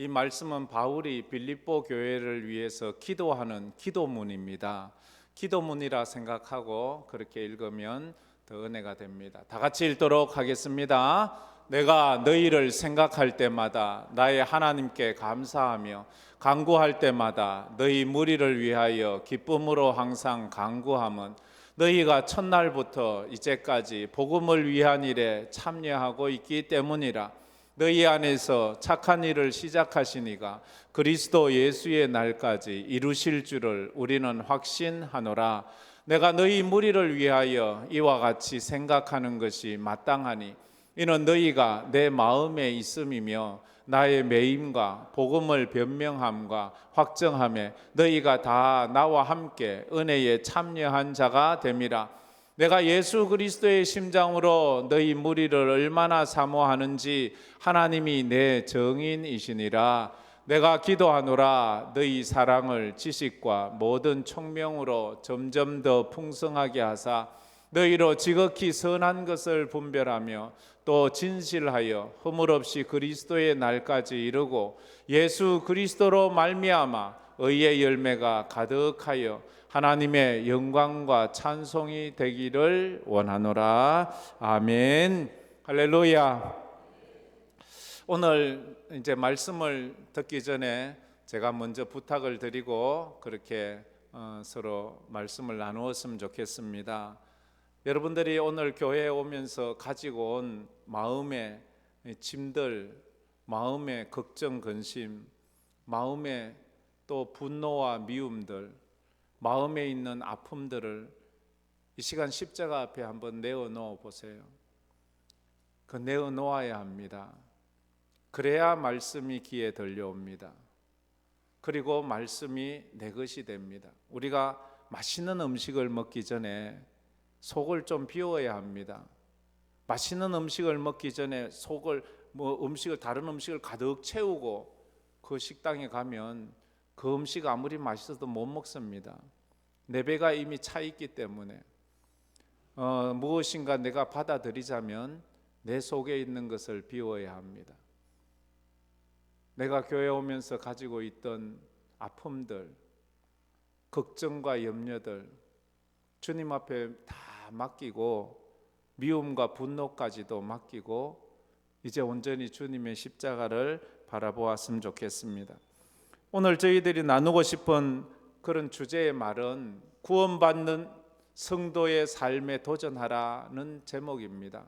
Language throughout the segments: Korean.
이 말씀은 바울이 빌립보 교회를 위해서 기도하는 기도문입니다. 기도문이라 생각하고 그렇게 읽으면 더 은혜가 됩니다. 다 같이 읽도록 하겠습니다. 내가 너희를 생각할 때마다 나의 하나님께 감사하며 간구할 때마다 너희 무리를 위하여 기쁨으로 항상 간구함은 너희가 첫날부터 이제까지 복음을 위한 일에 참여하고 있기 때문이라. 너희 안에서 착한 일을 시작하시니가 그리스도 예수의 날까지 이루실 줄을 우리는 확신하노라. 내가 너희 무리를 위하여 이와 같이 생각하는 것이 마땅하니 이는 너희가 내 마음에 있음이며 나의 매임과 복음을 변명함과 확정함에 너희가 다 나와 함께 은혜에 참여한 자가 됨이라. 내가 예수 그리스도의 심장으로 너희 무리를 얼마나 사모하는지 하나님이 내 정인이시니라. 내가 기도하노라. 너희 사랑을 지식과 모든 총명으로 점점 더 풍성하게 하사 너희로 지극히 선한 것을 분별하며 또 진실하여 허물 없이 그리스도의 날까지 이르고 예수 그리스도로 말미암아 의의 열매가 가득하여 하나님의 영광과 찬송이 되기를 원하노라. 아멘. 할렐루야. 오늘 이제 말씀을 듣기 전에 제가 먼저 부탁을 드리고 그렇게 서로 말씀을 나누었으면 좋겠습니다. 여러분들이 오늘 교회에 오면서 가지고 온 마음의 짐들, 마음의 걱정, 근심, 마음의 또 분노와 미움들, 마음에 있는 아픔들을 이 시간 십자가 앞에 한번 내어놓아 보세요. 그 내어놓아야 합니다. 그래야 말씀이 귀에 들려옵니다. 그리고 말씀이 내 것이 됩니다. 우리가 맛있는 음식을 먹기 전에 속을 좀 비워야 합니다. 맛있는 음식을 먹기 전에 속을 다른 음식을 가득 채우고 그 식당에 가면 그 음식 아무리 맛있어도 못 먹습니다. 내 배가 이미 차 있기 때문에 무엇인가 내가 받아들이자면 내 속에 있는 것을 비워야 합니다. 내가 교회 오면서 가지고 있던 아픔들, 걱정과 염려들 주님 앞에 다 맡기고 미움과 분노까지도 맡기고 이제 온전히 주님의 십자가를 바라보았으면 좋겠습니다. 오늘 저희들이 나누고 싶은 그런 주제의 말은 구원받는 성도의 삶에 도전하라는 제목입니다.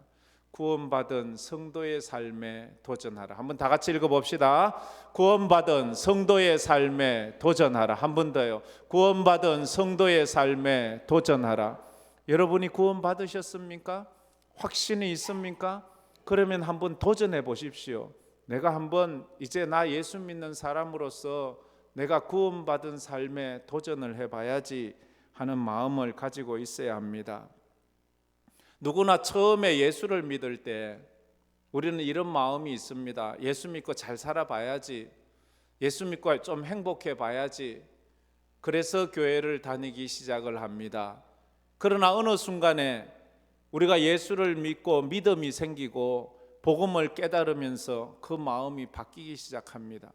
구원받은 성도의 삶에 도전하라. 한번 다 같이 읽어봅시다. 구원받은 성도의 삶에 도전하라. 한 번 더요. 구원받은 성도의 삶에 도전하라. 여러분이 구원받으셨습니까? 확신이 있습니까? 그러면 한번 도전해 보십시오. 내가 한번 이제 나 예수 믿는 사람으로서 내가 구원받은 삶에 도전을 해봐야지 하는 마음을 가지고 있어야 합니다. 누구나 처음에 예수를 믿을 때 우리는 이런 마음이 있습니다. 예수 믿고 잘 살아봐야지, 예수 믿고 좀 행복해 봐야지. 그래서 교회를 다니기 시작을 합니다. 그러나 어느 순간에 우리가 예수를 믿고 믿음이 생기고 복음을 깨달으면서 그 마음이 바뀌기 시작합니다.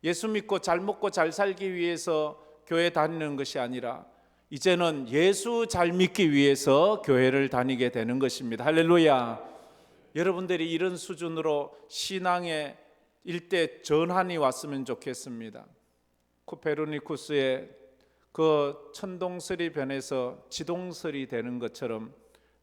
예수 믿고 잘 먹고 잘 살기 위해서 교회 다니는 것이 아니라 이제는 예수 잘 믿기 위해서 교회를 다니게 되는 것입니다. 할렐루야. 여러분들이 이런 수준으로 신앙의 일대 전환이 왔으면 좋겠습니다. 코페르니쿠스의 그 천동설이 변해서 지동설이 되는 것처럼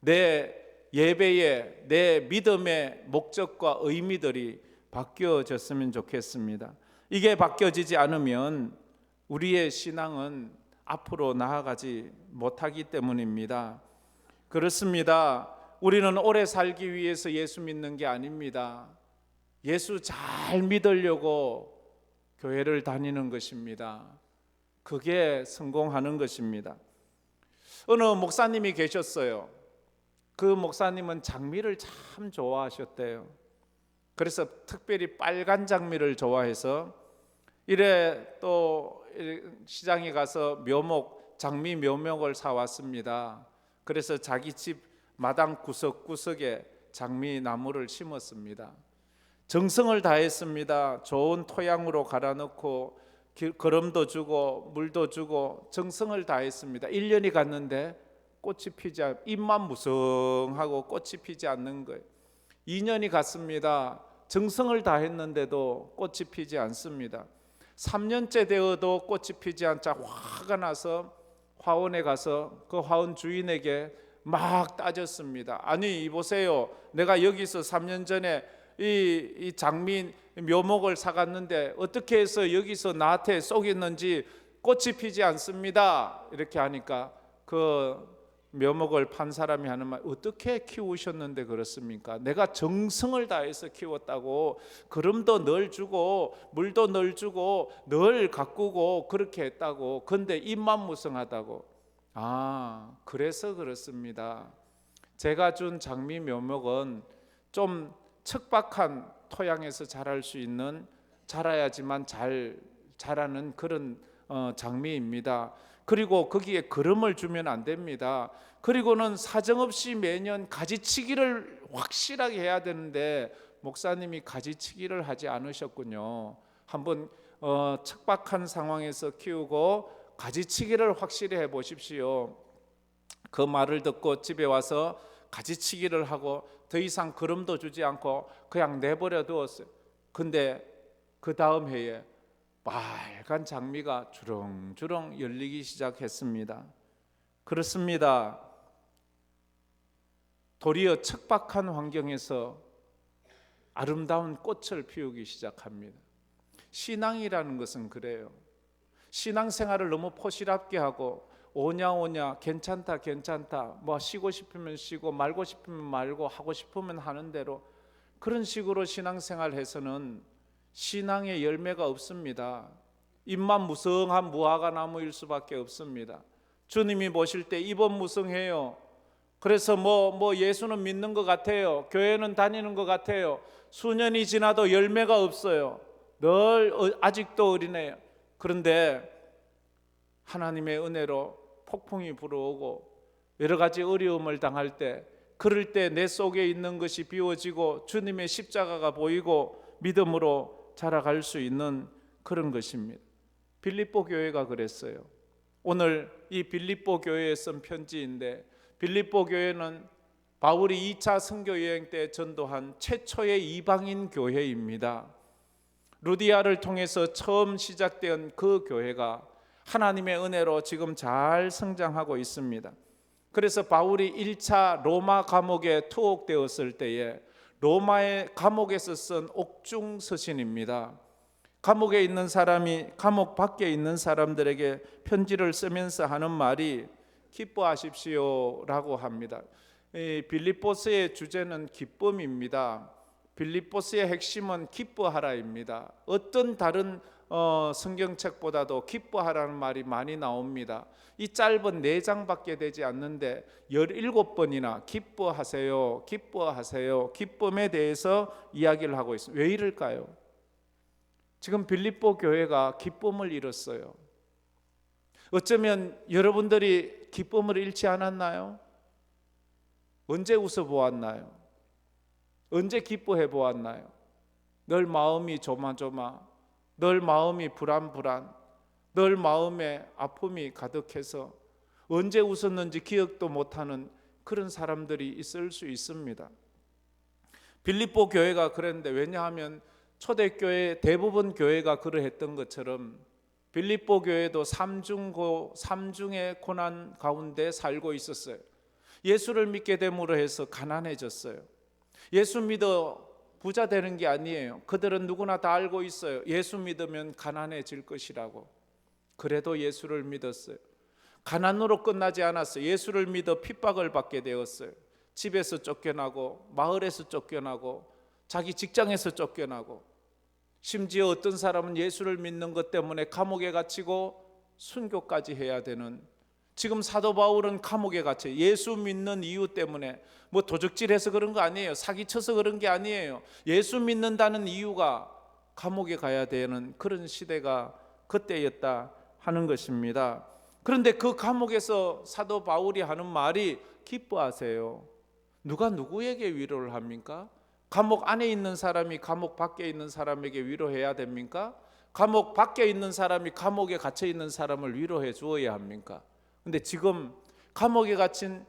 내 예배의 내 믿음의 목적과 의미들이 바뀌어졌으면 좋겠습니다. 이게 바뀌어지지 않으면 우리의 신앙은 앞으로 나아가지 못하기 때문입니다. 그렇습니다. 우리는 오래 살기 위해서 예수 믿는 게 아닙니다. 예수 잘 믿으려고 교회를 다니는 것입니다. 그게 성공하는 것입니다. 어느 목사님이 계셨어요. 그 목사님은 장미를 참 좋아하셨대요. 그래서 특별히 빨간 장미를 좋아해서 이래 또 시장에 가서 장미 묘목을 사왔습니다. 그래서 자기 집 마당 구석구석에 장미 나무를 심었습니다. 정성을 다했습니다. 좋은 토양으로 갈아넣고 거름도 주고 물도 주고 정성을 다했습니다. 1년이 갔는데 꽃이 피지 않, 잎만 무성하고 꽃이 피지 않는 거예요. 2년이 갔습니다. 정성을 다했는데도 꽃이 피지 않습니다. 3년째 되어도 꽃이 피지 않자 화가 나서 화원에 가서 그 화원 주인에게 막 따졌습니다. 아니 보세요, 내가 여기서 3년 전에 이 장미 묘목을 사갔는데 어떻게 해서 여기서 나한테 속였는지 꽃이 피지 않습니다. 이렇게 하니까 그 묘목을 판 사람이 하는 말, 어떻게 키우셨는데 그렇습니까? 내가 정성을 다해서 키웠다고, 거름도 늘 주고 물도 늘 주고 늘 가꾸고 그렇게 했다고. 근데 잎만 무성하다고. 아, 그래서 그렇습니다. 제가 준 장미 묘목은 좀 척박한 토양에서 자랄 수 있는, 자라야지만 잘 자라는 그런 장미입니다. 그리고 거기에 거름을 주면 안 됩니다. 그리고는 사정없이 매년 가지치기를 확실하게 해야 되는데 목사님이 가지치기를 하지 않으셨군요. 한번 척박한 상황에서 키우고 가지치기를 확실히 해 보십시오. 그 말을 듣고 집에 와서 가지치기를 하고 더 이상 거름도 주지 않고 그냥 내버려 두었어요. 근데 그 다음 해에 빨간 장미가 주렁주렁 열리기 시작했습니다. 그렇습니다. 도리어 척박한 환경에서 아름다운 꽃을 피우기 시작합니다. 신앙이라는 것은 그래요. 신앙생활을 너무 포시랍게 하고 오냐 괜찮다 뭐 쉬고 싶으면 쉬고 말고 싶으면 말고 하고 싶으면 하는 대로 그런 식으로 신앙생활 해서는 신앙의 열매가 없습니다. 잎만 무성한 무화과 나무일 수밖에 없습니다. 주님이 보실 때 잎은 무성해요. 그래서 뭐 예수는 믿는 것 같아요. 교회는 다니는 것 같아요. 수년이 지나도 열매가 없어요. 늘 아직도 어리네요. 그런데 하나님의 은혜로 폭풍이 불어오고 여러 가지 어려움을 당할 때, 그럴 때 내 속에 있는 것이 비워지고 주님의 십자가가 보이고 믿음으로 자라갈 수 있는 그런 것입니다. 빌립보 교회가 그랬어요. 오늘 이 빌립보 교회에 쓴 편지인데, 빌립보 교회는 바울이 2차 선교 여행 때 전도한 최초의 이방인 교회입니다. 루디아를 통해서 처음 시작된 그 교회가 하나님의 은혜로 지금 잘 성장하고 있습니다. 그래서 바울이 1차 로마 감옥에 투옥되었을 때에 로마의 감옥에서 쓴 옥중 서신입니다. 감옥에 있는 사람이 감옥 밖에 있는 사람들에게 편지를 쓰면서 하는 말이 기뻐하십시오라고 합니다. 빌립보서의 주제는 기쁨입니다. 빌립보서의 핵심은 기뻐하라입니다. 어떤 다른 성경책보다도 기뻐하라는 말이 많이 나옵니다. 이 짧은 4장밖에 되지 않는데 17번이나 기뻐하세요, 기뻐하세요, 기쁨에 대해서 이야기를 하고 있습니다. 왜 이럴까요? 지금 빌립보 교회가 기쁨을 잃었어요. 어쩌면 여러분들이 기쁨을 잃지 않았나요? 언제 웃어보았나요? 언제 기뻐해 보았나요? 늘 마음이 조마조마, 늘 마음이 불안불안, 늘 마음에 아픔이 가득해서 언제 웃었는지 기억도 못하는 그런 사람들이 있을 수 있습니다. 빌립보 교회가 그랬는데, 왜냐하면 초대교회 대부분 교회가 그러했던 것처럼 빌립보 교회도 삼중의 고난 가운데 살고 있었어요. 예수를 믿게 됨으로 해서 가난해졌어요. 예수 믿어 부자 되는 게 아니에요. 그들은 누구나 다 알고 있어요. 예수 믿으면 가난해질 것이라고. 그래도 예수를 믿었어요. 가난으로 끝나지 않았어요. 예수를 믿어 핍박을 받게 되었어요. 집에서 쫓겨나고, 마을에서 쫓겨나고, 자기 직장에서 쫓겨나고, 심지어 어떤 사람은 예수를 믿는 것 때문에 감옥에 갇히고 순교까지 해야 되는, 지금 사도 바울은 감옥에 갇혀 예수 믿는 이유 때문에, 뭐 도적질해서 그런 거 아니에요. 사기쳐서 그런 게 아니에요. 예수 믿는다는 이유가 감옥에 가야 되는 그런 시대가 그때였다 하는 것입니다. 그런데 그 감옥에서 사도 바울이 하는 말이 기뻐하세요. 누가 누구에게 위로를 합니까? 감옥 안에 있는 사람이 감옥 밖에 있는 사람에게 위로해야 됩니까? 감옥 밖에 있는 사람이 감옥에 갇혀 있는 사람을 위로해 주어야 합니까? 근데 지금 감옥에 갇힌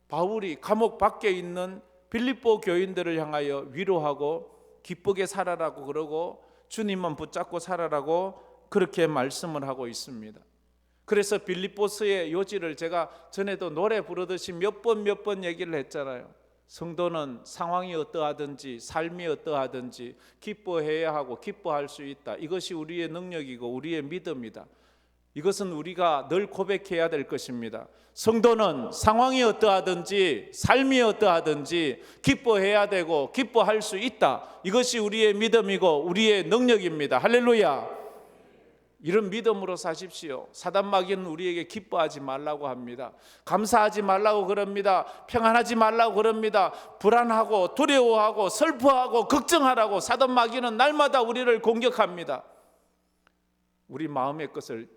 바울이 감옥 밖에 있는 빌립보 교인들을 향하여 위로하고 기쁘게 살아라고 그러고 주님만 붙잡고 살아라고 그렇게 말씀을 하고 있습니다. 그래서 빌립보서의 요지를 제가 전에도 노래 부르듯이 몇 번 얘기를 했잖아요. 성도는 상황이 어떠하든지 삶이 어떠하든지 기뻐해야 하고 기뻐할 수 있다. 이것이 우리의 능력이고 우리의 믿음이다. 이것은 우리가 늘 고백해야 될 것입니다. 성도는 상황이 어떠하든지 삶이 어떠하든지 기뻐해야 되고 기뻐할 수 있다. 이것이 우리의 믿음이고 우리의 능력입니다. 할렐루야. 이런 믿음으로 사십시오. 사단 마귀는 우리에게 기뻐하지 말라고 합니다. 감사하지 말라고 그럽니다. 평안하지 말라고 그럽니다. 불안하고 두려워하고 슬퍼하고 걱정하라고 사단 마귀는 날마다 우리를 공격합니다. 우리 마음의 것을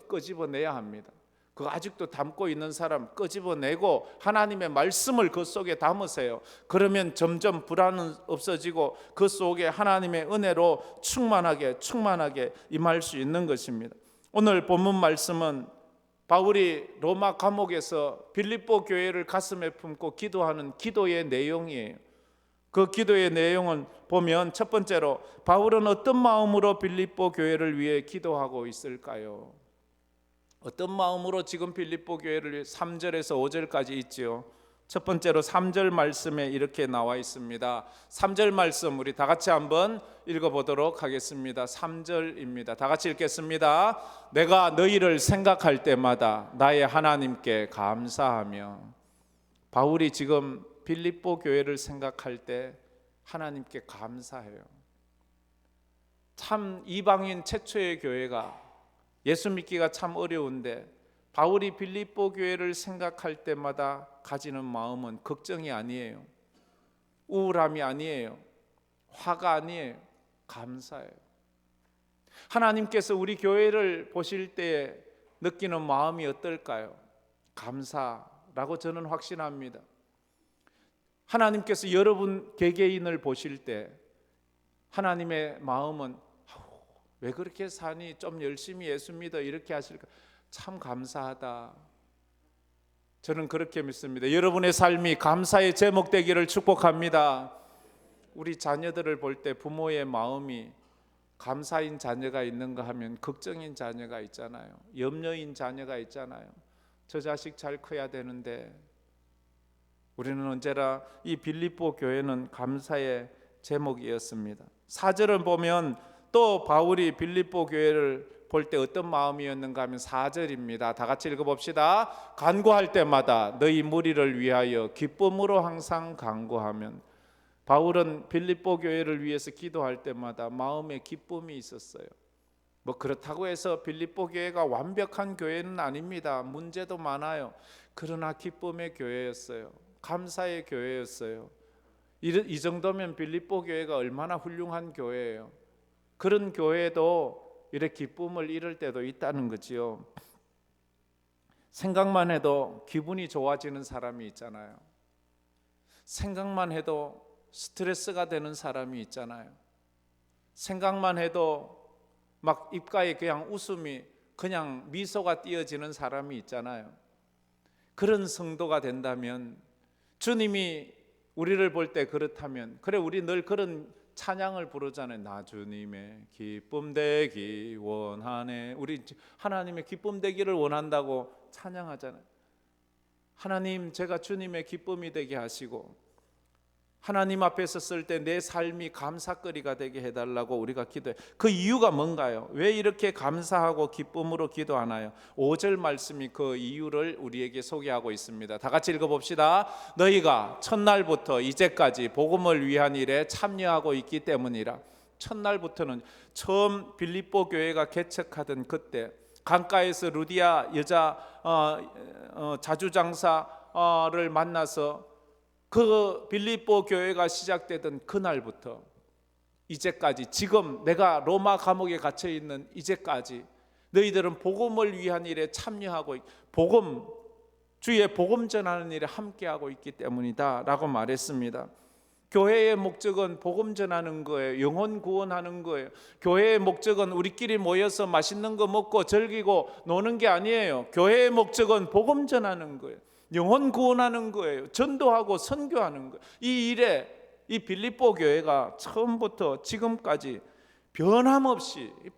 끄집어내야 합니다. 그 아직도 담고 있는 사람 끄집어내고 하나님의 말씀을 그 속에 담으세요. 그러면 점점 불안은 없어지고 그 속에 하나님의 은혜로 충만하게 임할 수 있는 것입니다. 오늘 본문 말씀은 바울이 로마 감옥에서 빌립보 교회를 가슴에 품고 기도하는 기도의 내용이에요. 그 기도의 내용은 보면 첫 번째로 바울은 어떤 마음으로 빌립보 교회를 위해 기도하고 있을까요? 어떤 마음으로 지금 빌립보 교회를 위해 3절에서 5절까지 있지요. 첫 번째로 3절 말씀에 이렇게 나와 있습니다. 3절 말씀 우리 다 같이 한번 읽어보도록 하겠습니다. 3절입니다. 다 같이 읽겠습니다. 내가 너희를 생각할 때마다 나의 하나님께 감사하며. 바울이 지금 빌립보 교회를 생각할 때 하나님께 감사해요. 참 이방인 최초의 교회가 예수 믿기가 참 어려운데 바울이 빌립보 교회를 생각할 때마다 가지는 마음은 걱정이 아니에요. 우울함이 아니에요. 화가 아니에요. 감사예요. 하나님께서 우리 교회를 보실 때 느끼는 마음이 어떨까요? 감사라고 저는 확신합니다. 하나님께서 여러분 개개인을 보실 때 하나님의 마음은 왜 그렇게 사니? 좀 열심히 예수 믿어 이렇게 하실까? 참 감사하다. 저는 그렇게 믿습니다. 여러분의 삶이 감사의 제목 되기를 축복합니다. 우리 자녀들을 볼 때 부모의 마음이 감사인 자녀가 있는가 하면 걱정인 자녀가 있잖아요. 염려인 자녀가 있잖아요. 저 자식 잘 커야 되는데. 우리는 언제나 이 빌립보 교회는 감사의 제목이었습니다. 4절을 보면 또 바울이 빌립보 교회를 볼 때 어떤 마음이었는가 하면 4절입니다. 다 같이 읽어봅시다. 간구할 때마다 너희 무리를 위하여 기쁨으로 항상 간구하면. 바울은 빌립보 교회를 위해서 기도할 때마다 마음에 기쁨이 있었어요. 뭐 그렇다고 해서 빌립보 교회가 완벽한 교회는 아닙니다. 문제도 많아요. 그러나 기쁨의 교회였어요. 감사의 교회였어요. 이 정도면 빌립보 교회가 얼마나 훌륭한 교회예요. 그런 교회도 이렇게 기쁨을 잃을 때도 있다는 거지요. 생각만 해도 기분이 좋아지는 사람이 있잖아요. 생각만 해도 스트레스가 되는 사람이 있잖아요. 생각만 해도 막 입가에 그냥 웃음이 그냥 미소가 띄어지는 사람이 있잖아요. 그런 성도가 된다면 주님이 우리를 볼 때 그렇다면 그래 우리 늘 그런 찬양을 부르잖아요. 나 주님의 기쁨 되기 원하네. 우리 하나님의 기쁨 되기를 원한다고 찬양하잖아요. 하나님 제가 주님의 기쁨이 되게 하시고 하나님 앞에 섰을 때 내 삶이 감사거리가 되게 해달라고 우리가 기도해. 그 이유가 뭔가요? 왜 이렇게 감사하고 기쁨으로 기도하나요? 5절 말씀이 그 이유를 우리에게 소개하고 있습니다. 다 같이 읽어봅시다. 너희가 첫날부터 이제까지 복음을 위한 일에 참여하고 있기 때문이라. 첫날부터는 처음 빌립보 교회가 개척하던 그때 강가에서 루디아 여자 자주장사를 만나서 그 빌립보 교회가 시작되던 그날부터 이제까지 지금 내가 로마 감옥에 갇혀 있는 이제까지 너희들은 복음을 위한 일에 참여하고 주의 복음 전하는 일에 함께하고 있기 때문이다 라고 말했습니다. 교회의 목적은 복음 전하는 거예요. 영혼 구원하는 거예요. 교회의 목적은 우리끼리 모여서 맛있는 거 먹고 즐기고 노는 게 아니에요. 교회의 목적은 복음 전하는 거예요. 영혼 구원하는 거예요. 전도하고 선교하는 거예요. 이 일에 이 빌립보 교회가 처음부터 지금까지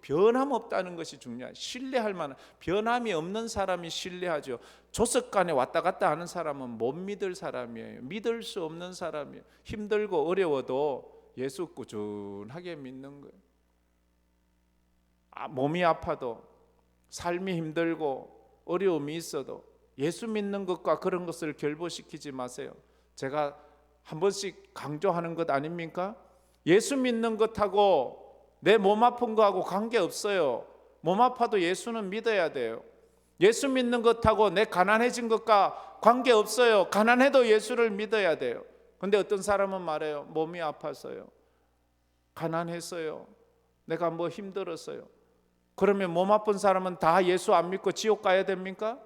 변함없다는 것이 중요해요. 신뢰할 만한, 변함이 없는 사람이 신뢰하죠. 조석간에 왔다 갔다 하는 사람은 못 믿을 사람이에요. 믿을 수 없는 사람이에요. 힘들고 어려워도 예수 꾸준하게 믿는 거예요. 몸이 아파도, 삶이 힘들고 어려움이 있어도 예수 믿는 것과 그런 것을 결부시키지 마세요. 제가 한 번씩 강조하는 것 아닙니까? 예수 믿는 것하고 내 몸 아픈 거하고 관계없어요. 몸 아파도 예수는 믿어야 돼요. 예수 믿는 것하고 내 가난해진 것과 관계없어요. 가난해도 예수를 믿어야 돼요. 근데 어떤 사람은 말해요. 몸이 아파서요, 가난했어요, 내가 뭐 힘들었어요. 그러면 몸 아픈 사람은 다 예수 안 믿고 지옥 가야 됩니까?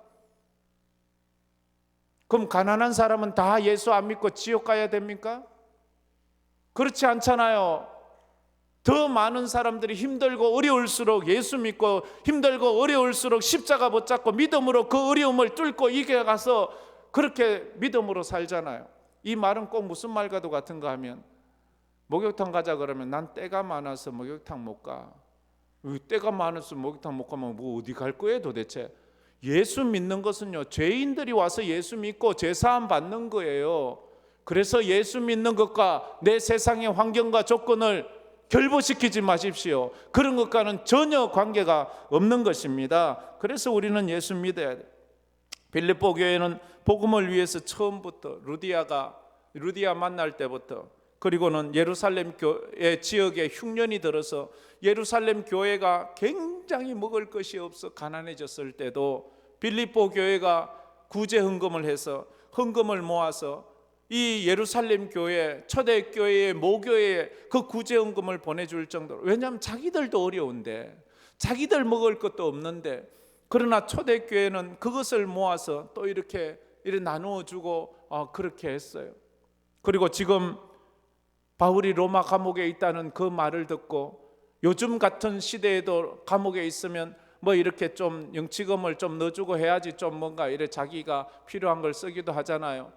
그럼 가난한 사람은 다 예수 안 믿고 지옥 가야 됩니까? 그렇지 않잖아요. 더 많은 사람들이 힘들고 어려울수록 예수 믿고, 힘들고 어려울수록 십자가 붙잡고 믿음으로 그 어려움을 뚫고 이겨가서 그렇게 믿음으로 살잖아요. 이 말은 꼭 무슨 말과도 같은가 하면, 목욕탕 가자 그러면 난 때가 많아서 목욕탕 못 가. 때가 많아서 목욕탕 못 가면 뭐 어디 갈 거예요 도대체? 예수 믿는 것은요, 죄인들이 와서 예수 믿고 죄사함 받는 거예요. 그래서 예수 믿는 것과 내 세상의 환경과 조건을 결부시키지 마십시오. 그런 것과는 전혀 관계가 없는 것입니다. 그래서 우리는 예수 믿어야 돼요. 빌립보 교회는 복음을 위해서 처음부터 루디아 만날 때부터, 그리고는 예루살렘 교회 지역에 흉년이 들어서 예루살렘 교회가 굉장히 먹을 것이 없어 가난해졌을 때도 빌립보 교회가 구제 헌금을 해서 헌금을 모아서 이 예루살렘 교회, 초대교회의 모교회에 그 구제헌금을 보내줄 정도로, 왜냐하면 자기들도 어려운데, 자기들 먹을 것도 없는데, 그러나 초대교회는 그것을 모아서 또 이렇게 나누어 주고 그렇게 했어요. 그리고 지금 바울이 로마 감옥에 있다는 그 말을 듣고, 요즘 같은 시대에도 감옥에 있으면 뭐 이렇게 좀 영치금을 좀 넣어주고 해야지 좀 뭔가 이래 자기가 필요한 걸 쓰기도 하잖아요.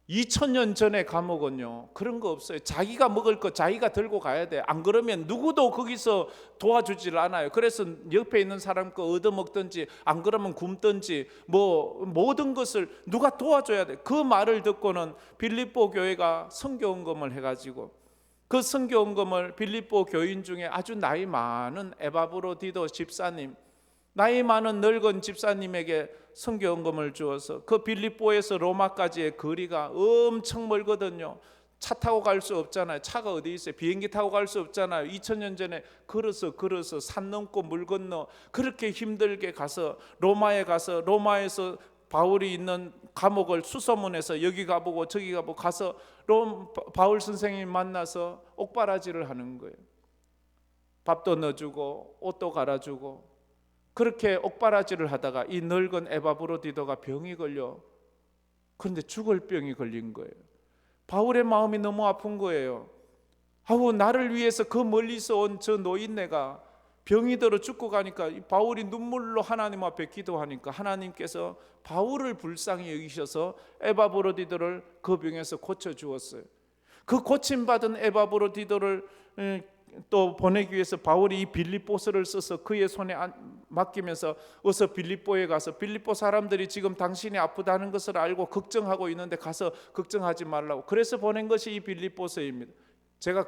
2000년 전에 감옥은요 그런 거 없어요. 자기가 먹을 거 자기가 들고 가야 돼. 안 그러면 누구도 거기서 도와주질 않아요. 그래서 옆에 있는 사람 거 얻어먹든지, 안 그러면 굶든지, 뭐 모든 것을 누가 도와줘야 돼. 그 말을 듣고는 빌립보 교회가 선교헌금을 해가지고, 그 선교헌금을 빌립보 교인 중에 아주 나이 많은 에바브로디도 집사님, 나이 많은 늙은 집사님에게 선교헌금을 주어서, 그 빌립보에서 로마까지의 거리가 엄청 멀거든요. 차 타고 갈 수 없잖아요. 차가 어디 있어요? 비행기 타고 갈 수 없잖아요. 2000년 전에 걸어서 산 넘고 물 건너 그렇게 힘들게 가서 로마에 가서, 로마에서 바울이 있는 감옥을 수소문해서 여기 가보고 저기 가보고 가서 바울 선생님 만나서 옥바라지를 하는 거예요. 밥도 넣어주고 옷도 갈아주고, 그렇게 옥바라지를 하다가 이 늙은 에바브로디도가 병이 걸려. 그런데 죽을 병이 걸린 거예요. 바울의 마음이 너무 아픈 거예요. 나를 위해서 그 멀리서 온 저 노인네가 병이 들어 죽고 가니까, 바울이 눈물로 하나님 앞에 기도하니까 하나님께서 바울을 불쌍히 여기셔서 에바브로디도를 그 병에서 고쳐주었어요. 그 고침받은 에바브로디도를 또 보내기 위해서 바울이 이 빌립보서를 써서 그의 손에 맡기면서 어서 빌립보에 가서, 빌립보 사람들이 지금 당신이 아프다는 것을 알고 걱정하고 있는데 가서 걱정하지 말라고, 그래서 보낸 것이 이 빌립보서입니다. 제가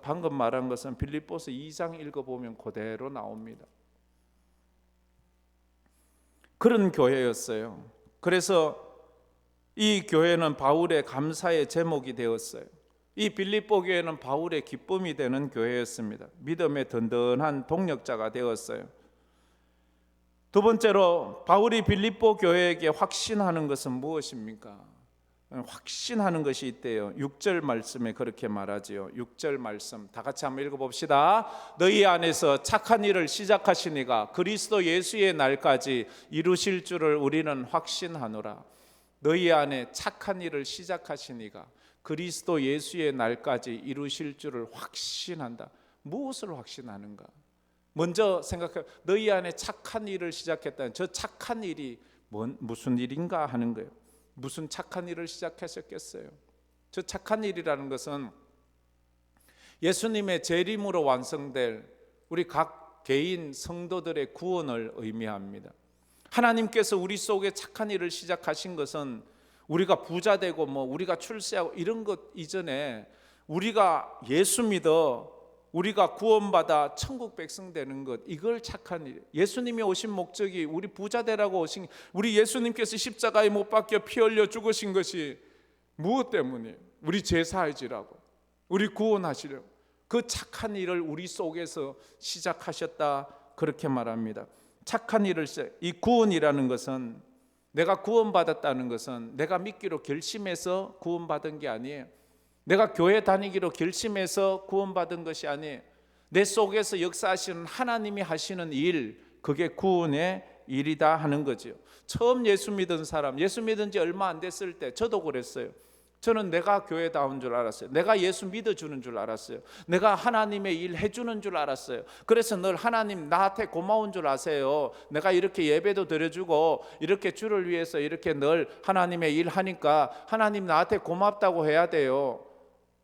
방금 말한 것은 빌립보서 2장 읽어보면 그대로 나옵니다. 그런 교회였어요. 그래서 이 교회는 바울의 감사의 제목이 되었어요. 이 빌립보 교회는 바울의 기쁨이 되는 교회였습니다. 믿음의 든든한 동력자가 되었어요. 두 번째로 바울이 빌립보 교회에게 확신하는 것은 무엇입니까? 확신하는 것이 있대요. 6절 말씀에 그렇게 말하지요. 6절 말씀 다 같이 한번 읽어봅시다. 너희 안에서 착한 일을 시작하신 이가 그리스도 예수의 날까지 이루실 줄을 우리는 확신하노라. 너희 안에 착한 일을 시작하신 이가, 그리스도 예수의 날까지 이루실 줄을 확신한다. 무엇을 확신하는가? 먼저 생각해, 너희 안에 착한 일을 시작했다는 저 착한 일이 무슨 일인가 하는 거예요. 무슨 착한 일을 시작하셨겠어요? 저 착한 일이라는 것은 예수님의 재림으로 완성될 우리 각 개인 성도들의 구원을 의미합니다. 하나님께서 우리 속에 착한 일을 시작하신 것은 우리가 부자 되고 우리가 출세하고 이런 것 이전에 우리가 예수 믿어 우리가 구원받아 천국 백성 되는 것, 이걸 착한 일. 예수님이 오신 목적이 우리 부자 되라고 오신, 우리 예수님께서 십자가에 못 박혀 피 흘려 죽으신 것이 무엇 때문에? 우리 죄 사해지라고, 우리 구원하시려고. 그 착한 일을 우리 속에서 시작하셨다, 그렇게 말합니다. 착한 일을 시작. 이 구원이라는 것은, 내가 구원받았다는 것은 내가 믿기로 결심해서 구원받은 게 아니에요. 내가 교회 다니기로 결심해서 구원받은 것이 아니에요. 내 속에서 역사하시는 하나님이 하시는 일, 그게 구원의 일이다 하는 거죠. 처음 예수 믿은 사람, 예수 믿은 지 얼마 안 됐을 때 저도 그랬어요. 저는 내가 교회다운 줄 알았어요. 내가 예수 믿어주는 줄 알았어요. 내가 하나님의 일 해주는 줄 알았어요. 그래서 늘 하나님 나한테 고마운 줄 아세요. 내가 이렇게 예배도 드려주고 이렇게 주를 위해서 이렇게 늘 하나님의 일 하니까 하나님 나한테 고맙다고 해야 돼요.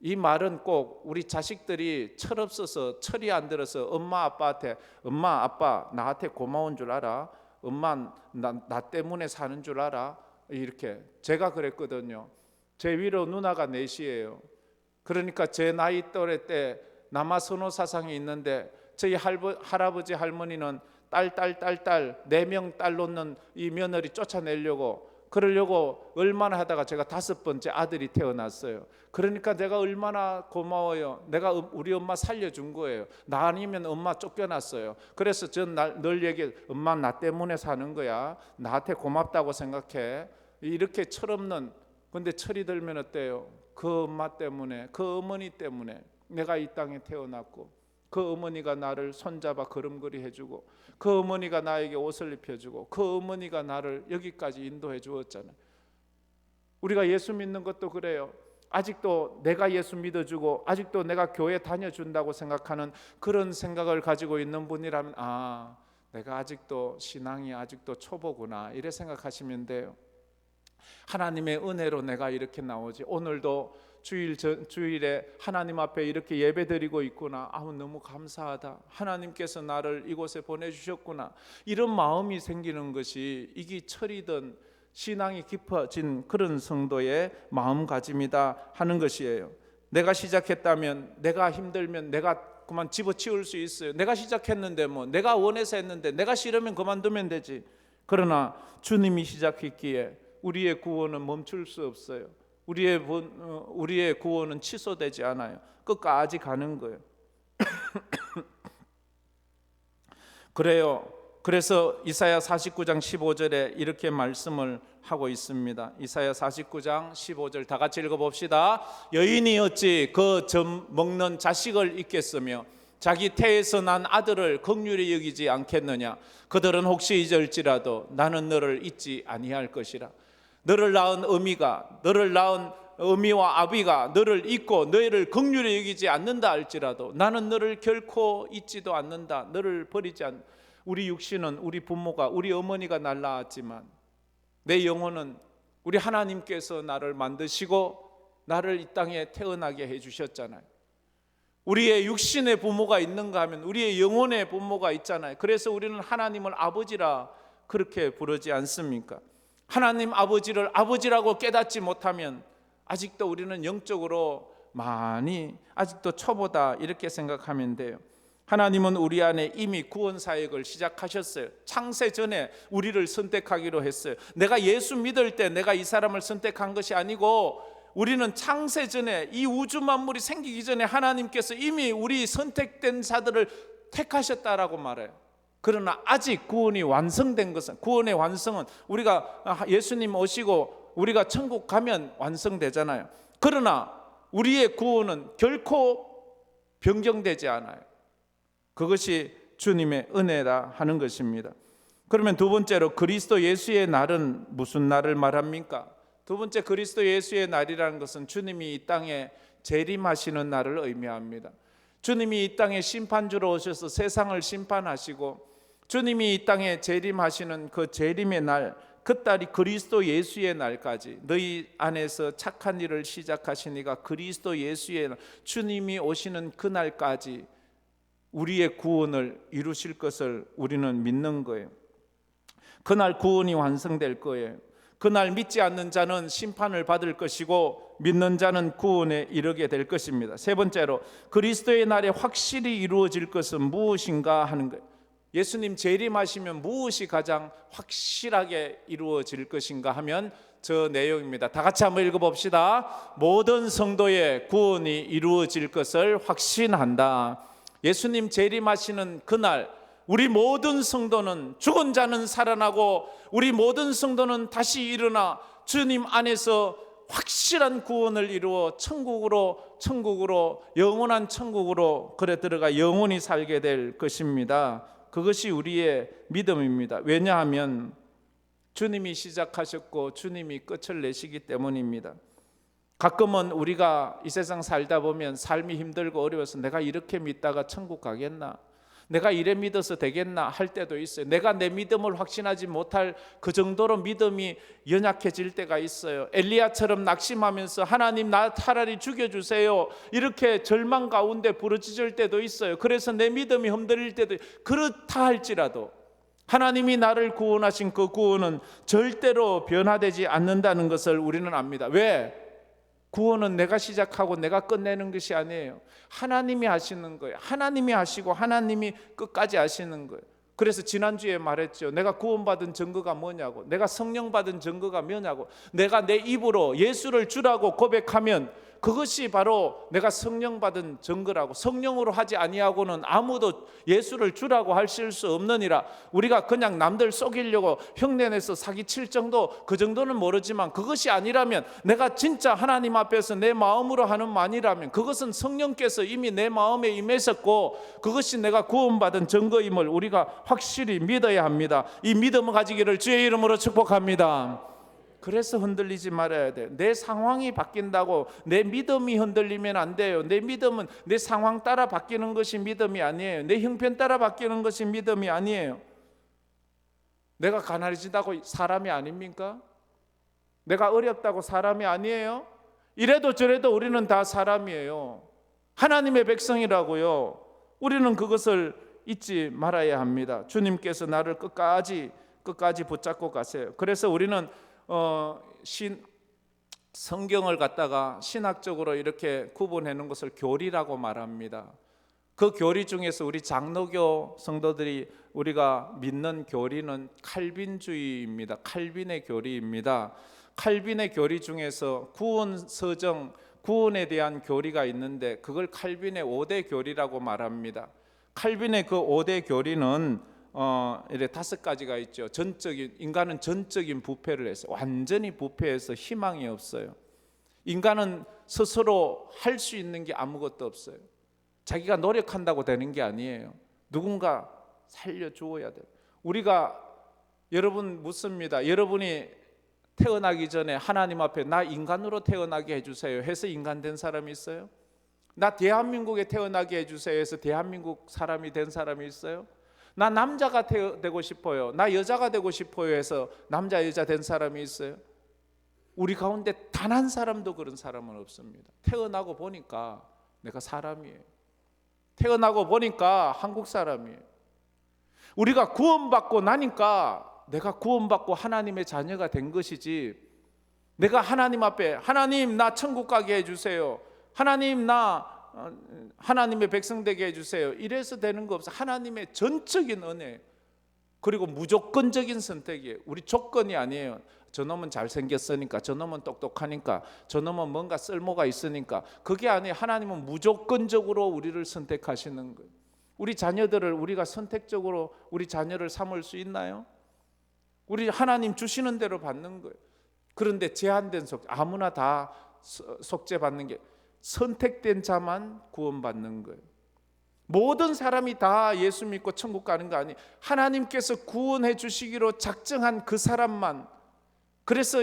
이 말은 꼭 우리 자식들이 철없어서 철이 안 들어서 엄마 아빠한테, 엄마 아빠 나한테 고마운 줄 알아? 엄마 나 때문에 사는 줄 알아? 이렇게. 제가 그랬거든요. 제 위로 누나가 넷이에요. 그러니까 제 나이 또래 때 남아선호 사상이 있는데 저희 할아버지 할머니는 딸 4명 딸 놓는 이 며느리 쫓아내려고 그러려고 얼마나 하다가 제가 5번째 아들이 태어났어요. 그러니까 내가 얼마나 고마워요. 내가 우리 엄마 살려준 거예요. 나 아니면 엄마 쫓겨났어요. 그래서 전 늘 얘기해, 엄마 나 때문에 사는 거야. 나한테 고맙다고 생각해. 이렇게 철없는, 근데 철이 들면 어때요? 그 엄마 때문에, 그 어머니 때문에 내가 이 땅에 태어났고, 그 어머니가 나를 손잡아 걸음걸이 해주고, 그 어머니가 나에게 옷을 입혀주고, 그 어머니가 나를 여기까지 인도해 주었잖아요. 우리가 예수 믿는 것도 그래요. 아직도 내가 예수 믿어주고 아직도 내가 교회 다녀준다고 생각하는 그런 생각을 가지고 있는 분이라면, 아, 내가 아직도 신앙이 아직도 초보구나, 이래 생각하시면 돼요. 하나님의 은혜로 내가 이렇게 나오지, 오늘도 주일에 하나님 앞에 이렇게 예배드리고 있구나, 너무 감사하다, 하나님께서 나를 이곳에 보내주셨구나, 이런 마음이 생기는 것이 이게 철이든 신앙이 깊어진 그런 성도의 마음가짐이다 하는 것이에요. 내가 시작했다면, 내가 힘들면 내가 그만 집어치울 수 있어요. 내가 시작했는데 내가 원해서 했는데 내가 싫으면 그만두면 되지. 그러나 주님이 시작했기에 우리의 구원은 멈출 수 없어요. 우리의 구원은 취소되지 않아요. 끝까지 가는 거예요. 그래요. 그래서 이사야 49장 15절에 이렇게 말씀을 하고 있습니다. 이사야 49장 15절 다 같이 읽어봅시다. 여인이 어찌 그 젖 먹는 자식을 잊겠으며 자기 태에서 난 아들을 긍휼히 여기지 않겠느냐. 그들은 혹시 잊을지라도 나는 너를 잊지 아니할 것이라. 너를 낳은 어미와 아비가 너를 잊고 너희를 긍휼히 여기지 않는다 할지라도 나는 너를 결코 잊지도 않는다. 너를 버리지 않는다. 우리 육신은 우리 부모가, 우리 어머니가 날 낳았지만 내 영혼은 우리 하나님께서 나를 만드시고 나를 이 땅에 태어나게 해주셨잖아요. 우리의 육신의 부모가 있는가 하면 우리의 영혼의 부모가 있잖아요. 그래서 우리는 하나님을 아버지라 그렇게 부르지 않습니까? 하나님 아버지를 아버지라고 깨닫지 못하면 아직도 우리는 영적으로 많이 아직도 초보다, 이렇게 생각하면 돼요. 하나님은 우리 안에 이미 구원 사역을 시작하셨어요. 창세 전에 우리를 선택하기로 했어요. 내가 예수 믿을 때 내가 이 사람을 선택한 것이 아니고, 우리는 창세 전에, 이 우주 만물이 생기기 전에 하나님께서 이미 우리 선택된 자들을 택하셨다라고 말해요. 그러나 아직 구원이 완성된 것은, 구원의 완성은 우리가 예수님 오시고 우리가 천국 가면 완성되잖아요. 그러나 우리의 구원은 결코 변경되지 않아요. 그것이 주님의 은혜라 하는 것입니다. 그러면 두 번째로, 그리스도 예수의 날은 무슨 날을 말합니까? 두 번째, 그리스도 예수의 날이라는 것은 주님이 이 땅에 재림하시는 날을 의미합니다. 주님이 이 땅에 심판주로 오셔서 세상을 심판하시고 주님이 이 땅에 재림하시는 그 재림의 날, 그 딸이 그리스도 예수의 날까지, 너희 안에서 착한 일을 시작하신 이가 그리스도 예수의 날, 주님이 오시는 그 날까지 우리의 구원을 이루실 것을 우리는 믿는 거예요. 그날 구원이 완성될 거예요. 그날 믿지 않는 자는 심판을 받을 것이고 믿는 자는 구원에 이르게 될 것입니다. 세 번째로, 그리스도의 날에 확실히 이루어질 것은 무엇인가 하는 거예요. 예수님 재림하시면 무엇이 가장 확실하게 이루어질 것인가 하면 저 내용입니다. 다 같이 한번 읽어봅시다. 모든 성도의 구원이 이루어질 것을 확신한다. 예수님 재림하시는 그날 우리 모든 성도는, 죽은 자는 살아나고 우리 모든 성도는 다시 일어나 주님 안에서 확실한 구원을 이루어 천국으로 영원한 천국으로 그래 들어가 영원히 살게 될 것입니다. 그것이 우리의 믿음입니다. 왜냐하면 주님이 시작하셨고 주님이 끝을 내시기 때문입니다. 가끔은 우리가 이 세상 살다 보면 삶이 힘들고 어려워서 내가 이렇게 믿다가 천국 가겠나, 내가 이래 믿어서 되겠나 할 때도 있어요. 내가 내 믿음을 확신하지 못할 그 정도로 믿음이 연약해질 때가 있어요. 엘리야처럼 낙심하면서 하나님 나 차라리 죽여주세요 이렇게 절망 가운데 부르짖을 때도 있어요. 그래서 내 믿음이 흔들릴 때도 그렇다 할지라도 하나님이 나를 구원하신 그 구원은 절대로 변화되지 않는다는 것을 우리는 압니다. 왜? 구원은 내가 시작하고 내가 끝내는 것이 아니에요. 하나님이 하시는 거예요. 하나님이 하시고 하나님이 끝까지 하시는 거예요. 그래서 지난주에 말했죠. 내가 구원받은 증거가 뭐냐고, 내가 성령 받은 증거가 뭐냐고, 내가 내 입으로 예수를 주라고 고백하면 그것이 바로 내가 성령 받은 증거라고. 성령으로 하지 아니하고는 아무도 예수를 주라고 하실 수 없느니라. 우리가 그냥 남들 속이려고 흉내내서 사기칠 정도, 그 정도는 모르지만 그것이 아니라면, 내가 진짜 하나님 앞에서 내 마음으로 하는 말이라면 그것은 성령께서 이미 내 마음에 임했었고 그것이 내가 구원받은 증거임을 우리가 확실히 믿어야 합니다. 이 믿음을 가지기를 주의 이름으로 축복합니다. 그래서 흔들리지 말아야 돼요. 내 상황이 바뀐다고 내 믿음이 흔들리면 안 돼요. 내 믿음은 내 상황 따라 바뀌는 것이 믿음이 아니에요. 내 형편 따라 바뀌는 것이 믿음이 아니에요. 내가 가난해진다고 사람이 아닙니까? 내가 어렵다고 사람이 아니에요? 이래도 저래도 우리는 다 사람이에요. 하나님의 백성이라고요. 우리는 그것을 잊지 말아야 합니다. 주님께서 나를 끝까지 붙잡고 가세요. 그래서 우리는 성경을 갖다가 신학적으로 이렇게 구분해 놓은 것을 교리라고 말합니다. 그 교리 중에서 우리 장로교 성도들이 우리가 믿는 교리는 칼빈주의입니다. 칼빈의 교리입니다. 칼빈의 교리 중에서 구원 서정, 구원에 대한 교리가 있는데 그걸 칼빈의 5대 교리라고 말합니다. 칼빈의 그 5대 교리는 이래 5가지가 있죠. 인간은 전적인 부패를 해서 완전히 부패해서 희망이 없어요. 인간은 스스로 할 수 있는 게 아무것도 없어요. 자기가 노력한다고 되는 게 아니에요. 누군가 살려주어야 돼요. 우리가 여러분 묻습니다. 여러분이 태어나기 전에 하나님 앞에 나 인간으로 태어나게 해주세요 해서 인간 된 사람이 있어요? 나 대한민국에 태어나게 해주세요 해서 대한민국 사람이 된 사람이 있어요? 나 남자가 되고 싶어요, 나 여자가 되고 싶어요 해서 남자 여자 된 사람이 있어요? 우리 가운데 단 한 사람도 그런 사람은 없습니다. 태어나고 보니까 내가 사람이에요. 태어나고 보니까 한국 사람이에요. 우리가 구원받고 나니까 내가 구원받고 하나님의 자녀가 된 것이지, 내가 하나님 앞에 하나님 나 천국 가게 해주세요, 하나님 나 하나님의 백성 되게 해주세요 이래서 되는 거 없어. 하나님의 전적인 은혜, 그리고 무조건적인 선택이에요. 우리 조건이 아니에요. 저놈은 잘생겼으니까, 저놈은 똑똑하니까, 저놈은 뭔가 쓸모가 있으니까. 그게 아니에요. 하나님은 무조건적으로 우리를 선택하시는 거예요. 우리 자녀들을 우리가 선택적으로 우리 자녀를 삼을 수 있나요? 우리 하나님 주시는 대로 받는 거예요. 그런데 제한된 속죄, 아무나 다 속죄 받는 게, 선택된 자만 구원받는 거예요. 모든 사람이 다 예수 믿고 천국 가는 거 아니에요. 하나님께서 구원해 주시기로 작정한 그 사람만, 그래서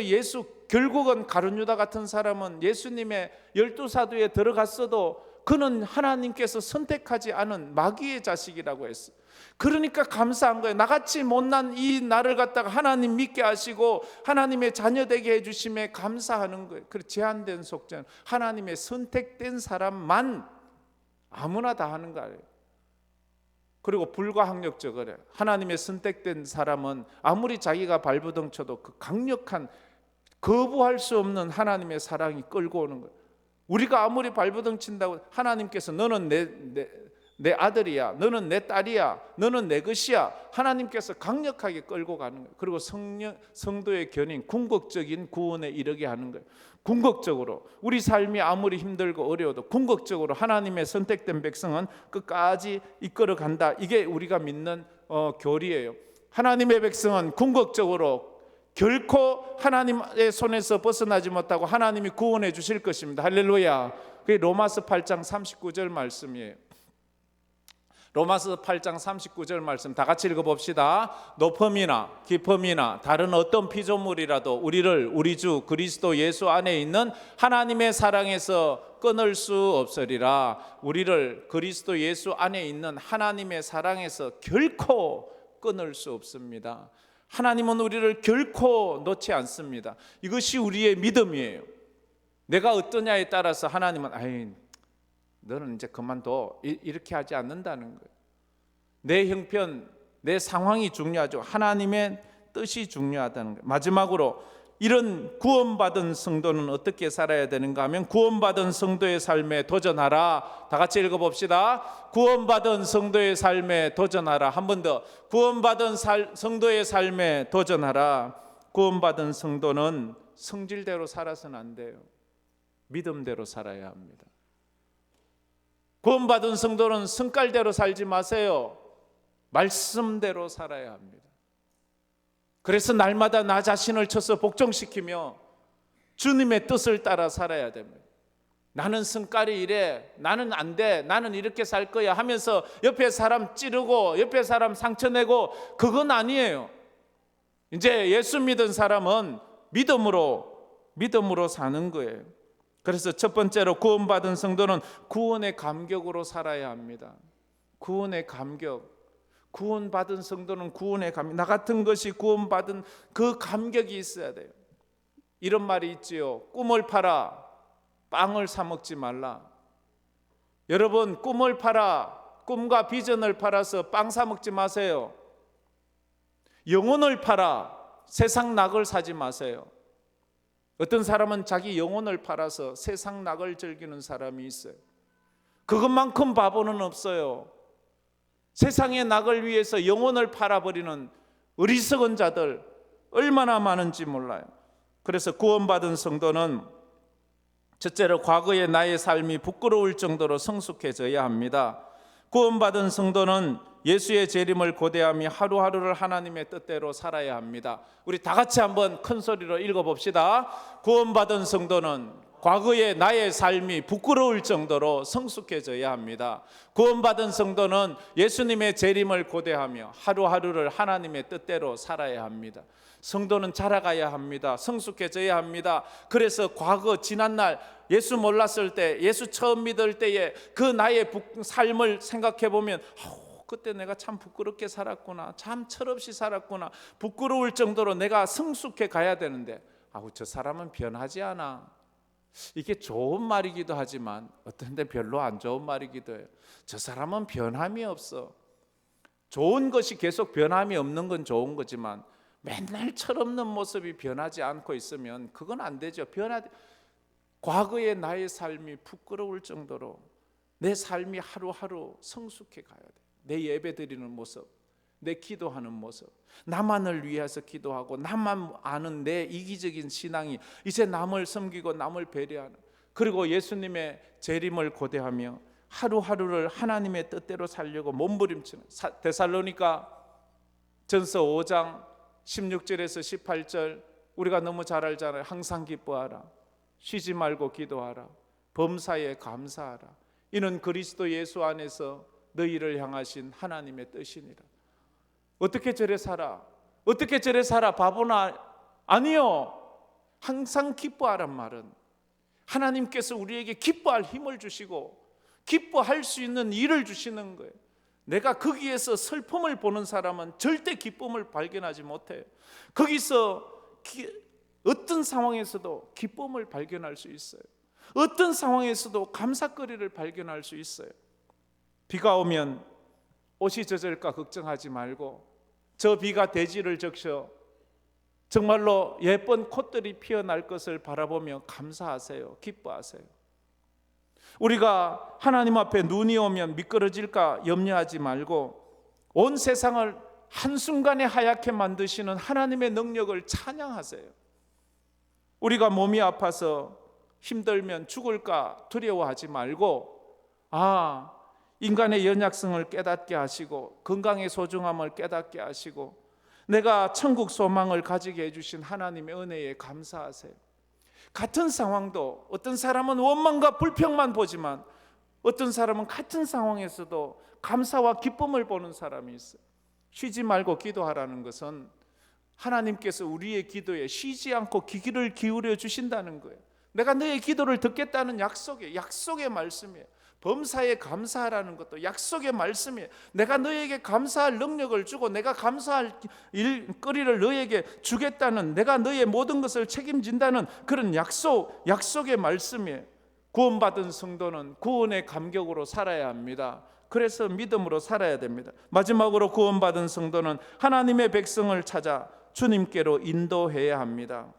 결국은 가룟유다 같은 사람은 예수님의 12사도에 들어갔어도 그는 하나님께서 선택하지 않은 마귀의 자식이라고 했어. 그러니까 감사한 거예요. 나같이 못난 이 나를 갖다가 하나님 믿게 하시고 하나님의 자녀 되게 해주심에 감사하는 거예요. 그 제한된 속죄는 하나님의 선택된 사람만 아무나 다 하는 거예요. 그리고 불가항력적으로 하나님의 선택된 사람은 아무리 자기가 발부둥 쳐도 그 강력한 거부할 수 없는 하나님의 사랑이 끌고 오는 거예요. 우리가 아무리 발부둥 친다고 하나님께서 너는 내 아들이야, 너는 내 딸이야, 너는 내 것이야, 하나님께서 강력하게 끌고 가는 거예요. 그리고 성도의 견인, 궁극적인 구원에 이르게 하는 거예요. 궁극적으로 우리 삶이 아무리 힘들고 어려워도 궁극적으로 하나님의 선택된 백성은 끝까지 이끌어 간다. 이게 우리가 믿는 교리예요. 하나님의 백성은 궁극적으로 결코 하나님의 손에서 벗어나지 못하고 하나님이 구원해 주실 것입니다. 할렐루야. 그게 로마서 8장 39절 말씀이에요. 로마서 8장 39절 말씀 다 같이 읽어봅시다. 높음이나 깊음이나 다른 어떤 피조물이라도 우리를 우리 주 그리스도 예수 안에 있는 하나님의 사랑에서 끊을 수 없으리라. 우리를 그리스도 예수 안에 있는 하나님의 사랑에서 결코 끊을 수 없습니다. 하나님은 우리를 결코 놓지 않습니다. 이것이 우리의 믿음이에요. 내가 어떠냐에 따라서 하나님은 너는 이제 그만둬 이렇게 하지 않는다는 거예요. 내 형편, 내 상황이 중요하죠. 하나님의 뜻이 중요하다는 거예요. 마지막으로 이런 구원받은 성도는 어떻게 살아야 되는가 하면 구원받은 성도의 삶에 도전하라. 다 같이 읽어봅시다. 구원받은 성도의 삶에 도전하라. 한 번 더. 구원받은 성도의 삶에 도전하라. 구원받은 성도는 성질대로 살아서는 안 돼요. 믿음대로 살아야 합니다. 구원받은 성도는 성깔대로 살지 마세요. 말씀대로 살아야 합니다. 그래서 날마다 나 자신을 쳐서 복종시키며 주님의 뜻을 따라 살아야 됩니다. 나는 성깔이 이래, 나는 안 돼, 나는 이렇게 살 거야 하면서 옆에 사람 찌르고 옆에 사람 상처내고 그건 아니에요. 이제 예수 믿은 사람은 믿음으로 사는 거예요. 그래서 첫 번째로 구원받은 성도는 구원의 감격으로 살아야 합니다. 구원의 감격. 구원받은 성도는 구원의 감격. 나 같은 것이 구원받은 그 감격이 있어야 돼요. 이런 말이 있지요. 꿈을 팔아 빵을 사 먹지 말라. 여러분, 꿈을 팔아, 꿈과 비전을 팔아서 빵 사 먹지 마세요. 영혼을 팔아 세상 낙을 사지 마세요. 어떤 사람은 자기 영혼을 팔아서 세상 낙을 즐기는 사람이 있어요. 그것만큼 바보는 없어요. 세상의 낙을 위해서 영혼을 팔아버리는 어리석은 자들 얼마나 많은지 몰라요. 그래서 구원받은 성도는 첫째로 과거의 나의 삶이 부끄러울 정도로 성숙해져야 합니다. 구원받은 성도는 예수의 재림을 고대하며 하루하루를 하나님의 뜻대로 살아야 합니다. 우리 다 같이 한번 큰 소리로 읽어봅시다. 구원받은 성도는 과거의 나의 삶이 부끄러울 정도로 성숙해져야 합니다. 구원받은 성도는 예수님의 재림을 고대하며 하루하루를 하나님의 뜻대로 살아야 합니다. 성도는 자라가야 합니다. 성숙해져야 합니다. 그래서 과거 지난날 예수 몰랐을 때, 예수 처음 믿을 때의 그 나의 삶을 생각해 보면 그때 내가 참 부끄럽게 살았구나, 참 철없이 살았구나, 부끄러울 정도로 내가 성숙해 가야 되는데 저 사람은 변하지 않아. 이게 좋은 말이기도 하지만 어떤 데 별로 안 좋은 말이기도 해요. 저 사람은 변함이 없어. 좋은 것이 계속 변함이 없는 건 좋은 거지만 맨날 철없는 모습이 변하지 않고 있으면 그건 안 되죠. 과거의 나의 삶이 부끄러울 정도로 내 삶이 하루하루 성숙해 가야 돼. 내 예배 드리는 모습, 내 기도하는 모습, 나만을 위해서 기도하고 나만 아는 내 이기적인 신앙이 이제 남을 섬기고 남을 배려하는, 그리고 예수님의 재림을 고대하며 하루하루를 하나님의 뜻대로 살려고 몸부림치는 데살로니가 전서 5장 16절에서 18절 우리가 너무 잘 알잖아요. 항상 기뻐하라, 쉬지 말고 기도하라, 범사에 감사하라. 이는 그리스도 예수 안에서 너희를 향하신 하나님의 뜻이니라. 어떻게 저래 살아? 어떻게 저래 살아? 바보나? 아니요. 항상 기뻐하란 말은 하나님께서 우리에게 기뻐할 힘을 주시고 기뻐할 수 있는 일을 주시는 거예요. 내가 거기에서 슬픔을 보는 사람은 절대 기쁨을 발견하지 못해요. 거기서 어떤 상황에서도 기쁨을 발견할 수 있어요. 어떤 상황에서도 감사거리를 발견할 수 있어요. 비가 오면 옷이 젖을까 걱정하지 말고 저 비가 대지를 적셔 정말로 예쁜 콧들이 피어날 것을 바라보며 감사하세요. 기뻐하세요. 우리가 하나님 앞에 눈이 오면 미끄러질까 염려하지 말고 온 세상을 한순간에 하얗게 만드시는 하나님의 능력을 찬양하세요. 우리가 몸이 아파서 힘들면 죽을까 두려워하지 말고 인간의 연약성을 깨닫게 하시고 건강의 소중함을 깨닫게 하시고 내가 천국 소망을 가지게 해주신 하나님의 은혜에 감사하세요. 같은 상황도 어떤 사람은 원망과 불평만 보지만 어떤 사람은 같은 상황에서도 감사와 기쁨을 보는 사람이 있어요. 쉬지 말고 기도하라는 것은 하나님께서 우리의 기도에 쉬지 않고 귀를 기울여 주신다는 거예요. 내가 너의 기도를 듣겠다는 약속의 말씀이에요. 범사에 감사하라는 것도 약속의 말씀이에요. 내가 너에게 감사할 능력을 주고 내가 감사할 일거리를 너에게 주겠다는, 내가 너의 모든 것을 책임진다는 그런 약속의 말씀이에요. 구원받은 성도는 구원의 감격으로 살아야 합니다. 그래서 믿음으로 살아야 됩니다. 마지막으로 구원받은 성도는 하나님의 백성을 찾아 주님께로 인도해야 합니다.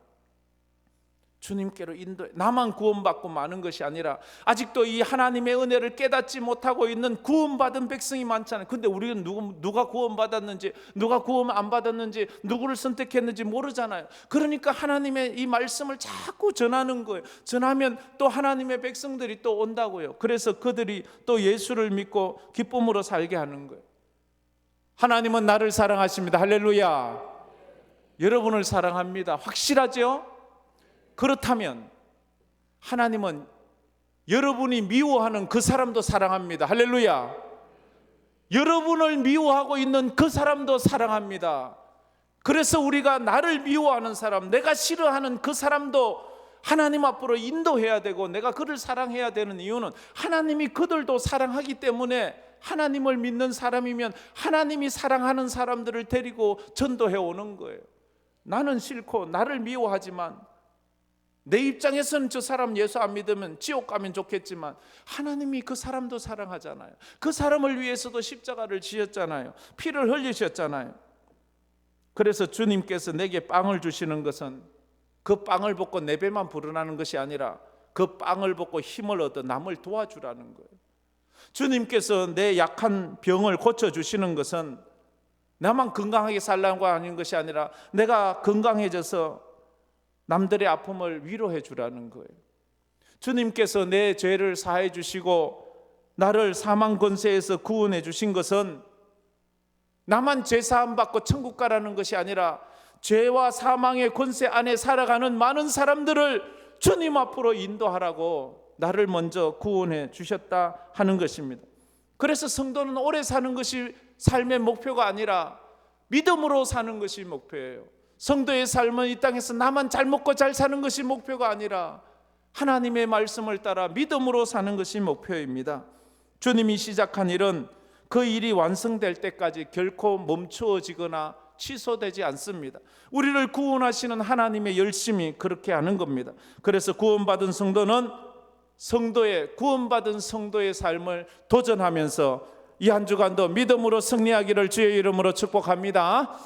주님께로 인도해. 나만 구원받고 마는 것이 아니라 아직도 이 하나님의 은혜를 깨닫지 못하고 있는 구원받은 백성이 많잖아요. 근데 우리는 누가 구원받았는지, 누가 구원 안 받았는지, 누구를 선택했는지 모르잖아요. 그러니까 하나님의 이 말씀을 자꾸 전하는 거예요. 전하면 또 하나님의 백성들이 또 온다고요. 그래서 그들이 또 예수를 믿고 기쁨으로 살게 하는 거예요. 하나님은 나를 사랑하십니다. 할렐루야. 여러분을 사랑합니다. 확실하죠? 그렇다면 하나님은 여러분이 미워하는 그 사람도 사랑합니다. 할렐루야. 여러분을 미워하고 있는 그 사람도 사랑합니다. 그래서 우리가 나를 미워하는 사람, 내가 싫어하는 그 사람도 하나님 앞으로 인도해야 되고 내가 그를 사랑해야 되는 이유는 하나님이 그들도 사랑하기 때문에 하나님을 믿는 사람이면 하나님이 사랑하는 사람들을 데리고 전도해 오는 거예요. 나는 싫고 나를 미워하지만 내 입장에서는 저 사람 예수 안 믿으면 지옥 가면 좋겠지만 하나님이 그 사람도 사랑하잖아요. 그 사람을 위해서도 십자가를 지었잖아요. 피를 흘리셨잖아요. 그래서 주님께서 내게 빵을 주시는 것은 그 빵을 먹고 내 배만 불어나는 것이 아니라 그 빵을 먹고 힘을 얻어 남을 도와주라는 거예요. 주님께서 내 약한 병을 고쳐주시는 것은 나만 건강하게 살라는 아닌 것이 아니라 내가 건강해져서 남들의 아픔을 위로해 주라는 거예요. 주님께서 내 죄를 사해 주시고 나를 사망 권세에서 구원해 주신 것은 나만 죄 사함 받고 천국 가라는 것이 아니라 죄와 사망의 권세 안에 살아가는 많은 사람들을 주님 앞으로 인도하라고 나를 먼저 구원해 주셨다 하는 것입니다. 그래서 성도는 오래 사는 것이 삶의 목표가 아니라 믿음으로 사는 것이 목표예요. 성도의 삶은 이 땅에서 나만 잘 먹고 잘 사는 것이 목표가 아니라 하나님의 말씀을 따라 믿음으로 사는 것이 목표입니다. 주님이 시작한 일은 그 일이 완성될 때까지 결코 멈추어지거나 취소되지 않습니다. 우리를 구원하시는 하나님의 열심이 그렇게 하는 겁니다. 그래서 구원받은 성도는 구원받은 성도의 삶을 도전하면서 이 한 주간도 믿음으로 승리하기를 주의 이름으로 축복합니다.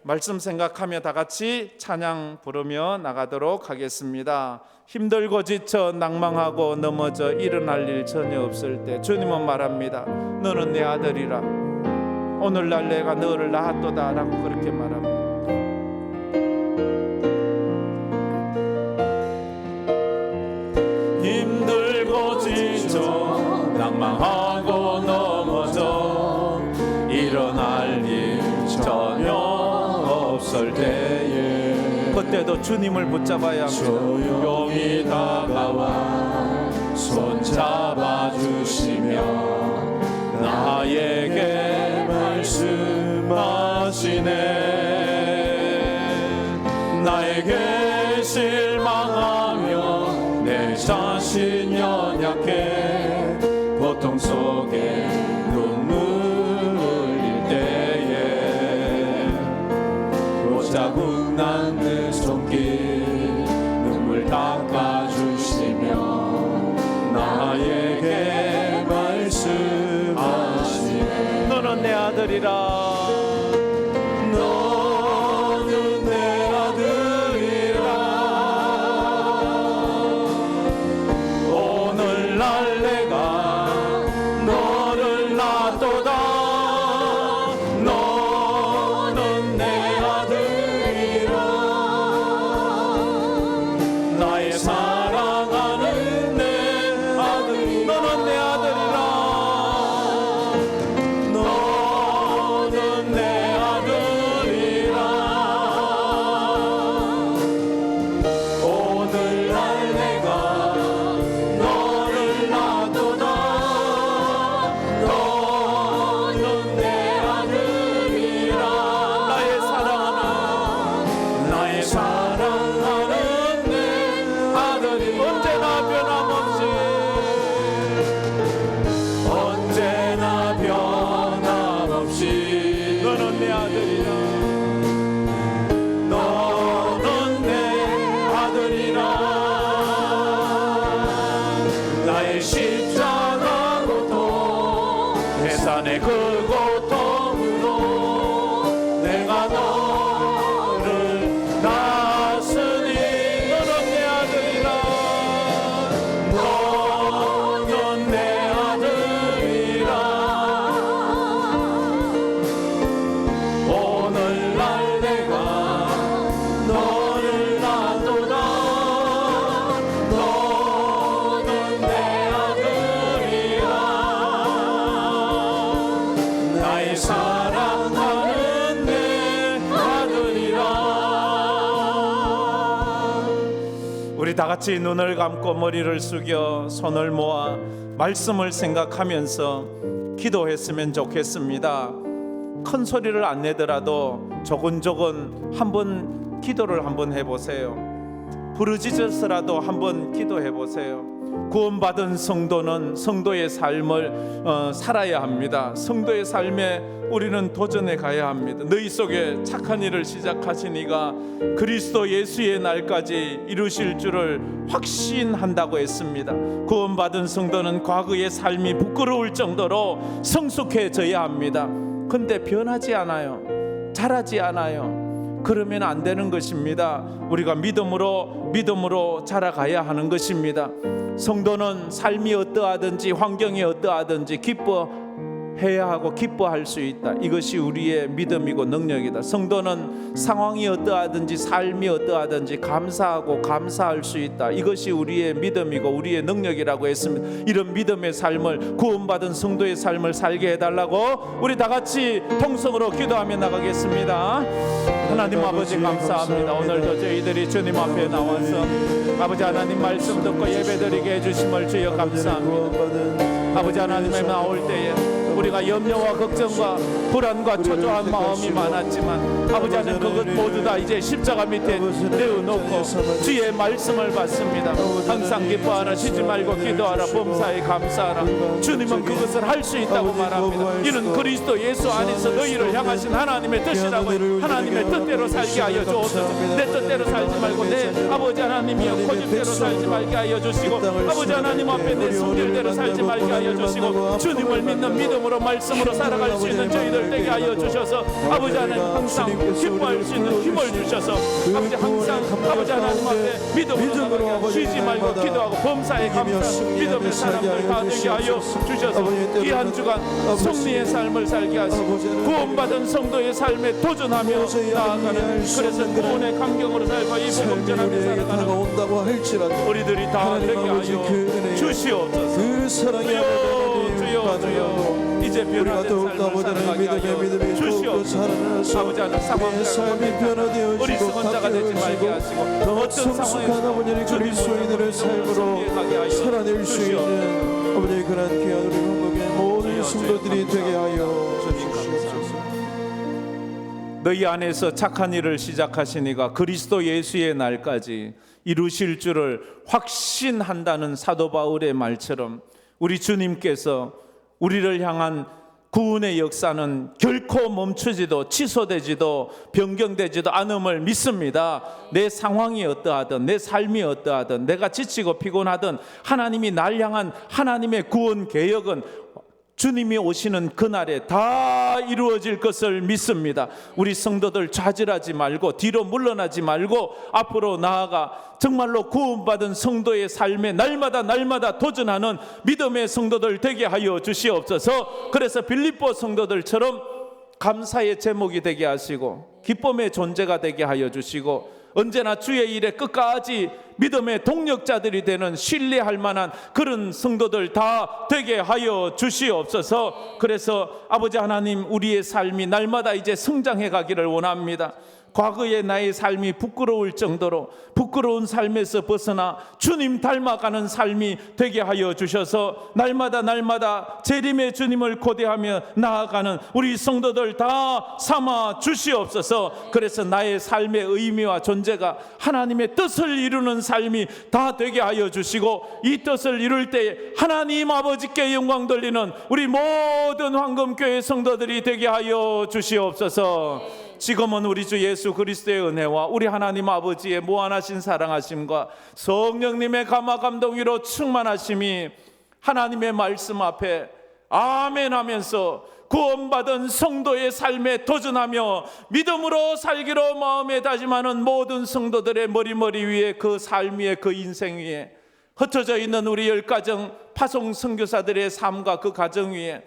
말씀 생각하며 다 같이 찬양 부르며 나가도록 하겠습니다. 힘들고 지쳐 낭망하고 넘어져 일어날 일 전혀 없을 때 주님은 말합니다. 너는 내 아들이라. 오늘날 내가 너를 낳았도다 라고 그렇게 말합니다. 힘들고 지쳐 낭망하고 넘어져 일어날 일 전혀 없을 때에 그때도 주님을 붙잡아야 합니다. 조용히 다가와 손잡아주시며 나에게 말씀하시네. 나에게 난 그 손길 눈물 닦아주시며 나에게 말씀하시네. 너는 내 아들이라. 너는 내 아들이라. 오늘날 내가 너를 낳도다. 너는 내 아들이라. 나의 사랑하는 내 아들이. 너는 내 아들이라. 너는 내 아들이라. 오늘날 내가 너를 낳도다. 너는 내 아들이라. 나의 사랑하는 내 아들이. 언제나 변함없이 너는 내 아들이라. 너는 내 아들이라. 나의 십자가 고통 해산의 그 고통으로 내가 너를 낳았으니 너는 내 아들이라. 너는 내 아들이라. 오늘날 내가 너를 낳도다. 너는 내 아들이라. 나의 사랑하는 내 아들이라. 우리 다 같이 눈을 감고 머리를 숙여 손을 모아 말씀을 생각하면서 기도했으면 좋겠습니다. 큰 소리를 안 내더라도 조근조근 한번 기도를 한번 해보세요. 부르짖어서라도 한번 기도해보세요. 구원받은 성도는 성도의 삶을 살아야 합니다. 성도의 삶에 우리는 도전해 가야 합니다. 너희 속에 착한 일을 시작하신 이가 그리스도 예수의 날까지 이루실 줄을 확신한다고 했습니다. 구원받은 성도는 과거의 삶이 부끄러울 정도로 성숙해져야 합니다. 근데 변하지 않아요. 자라지 않아요. 그러면 안 되는 것입니다. 우리가 믿음으로 자라가야 하는 것입니다. 성도는 삶이 어떠하든지 환경이 어떠하든지 기뻐해야 하고 기뻐할 수 있다. 이것이 우리의 믿음이고 능력이다. 성도는 상황이 어떠하든지 삶이 어떠하든지 감사하고 감사할 수 있다. 이것이 우리의 믿음이고 우리의 능력이라고 했습니다. 이런 믿음의 삶을, 구원받은 성도의 삶을 살게 해달라고 우리 다 같이 통성으로 기도하며 나가겠습니다. 하나님 아버지 감사합니다. 오늘도 저희들이 주님 앞에 나와서 아버지 하나님 말씀 듣고 예배드리게 해주심을 주여 감사합니다. 아버지 하나님의 나올 때에 우리가 염려와 걱정과 불안과 초조한 마음이 많았지만 아버지 하나님 그것 모두 다 이제 십자가 밑에 내어놓고 주의 말씀을 받습니다. 항상 기뻐하라, 쉬지 말고 기도하라, 범사에 감사하라. 주님은 그것을 할 수 있다고 말합니다. 이는 그리스도 예수 안에서 너희를 향하신 하나님의 뜻이라고. 하나님의 뜻대로 살게 하여 주옵소서. 내 뜻대로 살지 말고 내 아버지 하나님이여 고집대로 살지 말게 하여 주시고, 아버지 하나님 앞에 내 성질대로 살지 말게 하여 주시고, 주님을 믿는 믿음으로 말씀으로 살아갈 수 있는 저희들 되게 하여 주셔서 아버지 하나님 항상 기뻐할 수 있는 힘을 주셔서 아버지 항상 아버지 하나님 앞에 믿음으로 쉬지 말고 기도하고 범사에 감사 믿음의 사람들 다 되게 하여 주셔서 이 한 주간 승리의 삶을 살게 하시고 구원받은 성도의 삶에 도전하며 나아가는, 그래서 구원의 감격으로 살고 이 복음 전하며 살아가는 우리들이 다 되게 하여 주시옵소서. 그 사랑이 주여 이제 변화된 삶을 살아가게 하여 주시옵소서. 아버지 하나님 상황을 어리석은 자가 되지 말게 하시고 어떤 상황에서 그리스도인들의 삶으로 살아낼 수 있는 아버지의 그런 귀한 우리 한국의 모든 성도들이 되게 하여 주시옵소서. 너희 안에서 착한 일을 시작하신 이가 그리스도 예수의 날까지 이루실 줄을 확신한다는 사도 바울의 말처럼 우리 주님께서 우리를 향한 구원의 역사는 결코 멈추지도 취소되지도 변경되지도 않음을 믿습니다. 내 상황이 어떠하든 내 삶이 어떠하든 내가 지치고 피곤하든 하나님이 날 향한 하나님의 구원 계획은 주님이 오시는 그날에 다 이루어질 것을 믿습니다. 우리 성도들 좌절하지 말고 뒤로 물러나지 말고 앞으로 나아가 정말로 구원받은 성도의 삶에 날마다 도전하는 믿음의 성도들 되게 하여 주시옵소서. 그래서 빌립보 성도들처럼 감사의 제목이 되게 하시고 기쁨의 존재가 되게 하여 주시고 언제나 주의 일에 끝까지 믿음의 동력자들이 되는 신뢰할 만한 그런 성도들 다 되게 하여 주시옵소서. 그래서 아버지 하나님, 우리의 삶이 날마다 이제 성장해 가기를 원합니다. 과거의 나의 삶이 부끄러울 정도로 부끄러운 삶에서 벗어나 주님 닮아가는 삶이 되게 하여 주셔서 날마다 재림의 주님을 고대하며 나아가는 우리 성도들 다 삼아 주시옵소서. 그래서 나의 삶의 의미와 존재가 하나님의 뜻을 이루는 삶이 다 되게 하여 주시고, 이 뜻을 이룰 때 하나님 아버지께 영광 돌리는 우리 모든 황금교회 성도들이 되게 하여 주시옵소서. 지금은 우리 주 예수 그리스도의 은혜와 우리 하나님 아버지의 무한하신 사랑하심과 성령님의 감화 감동으로 충만하심이 하나님의 말씀 앞에 아멘 하면서 구원받은 성도의 삶에 도전하며 믿음으로 살기로 마음에 다짐하는 모든 성도들의 머리 위에, 그 삶 위에, 그 인생 위에, 흩어져 있는 우리 10가정 파송 선교사들의 삶과 그 가정 위에,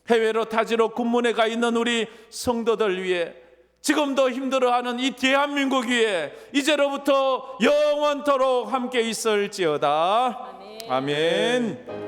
해외로 타지로 군문에 가 있는 우리 성도들 위에, 지금도 힘들어하는 이 대한민국 위에 이제로부터 영원토록 함께 있을지어다. 아멘.